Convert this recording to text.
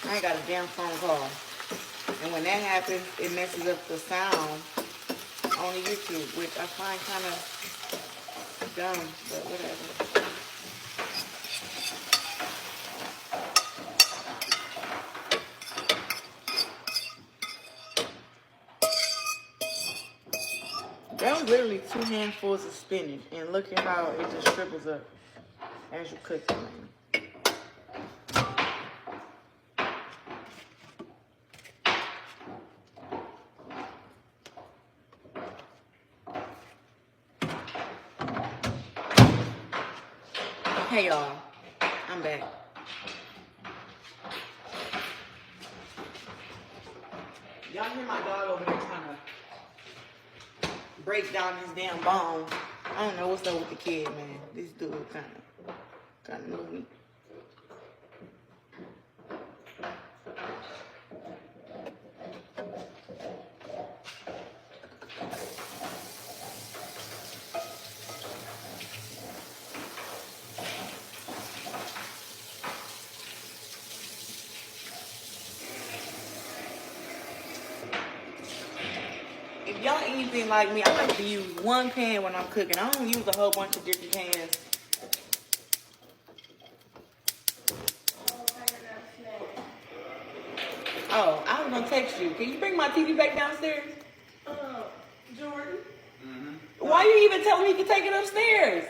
I ain't got a damn phone call. And when that happens, it messes up the sound on the YouTube, which I find kind of dumb, but whatever. That was literally 2 handfuls of spinach, and look at how it just shrivels up as you cook it. Hey y'all, I'm back. Y'all hear my dog over there trying to break down this damn bone. I don't know what's up with the kid, man. This dude kind of moving. If y'all anything like me, I like to use one pan when I'm cooking. I don't use a whole bunch of different pans. Oh, I was gonna text you. Can you bring my TV back downstairs? Jordan? Mm-hmm. Why you even telling me you can take it upstairs?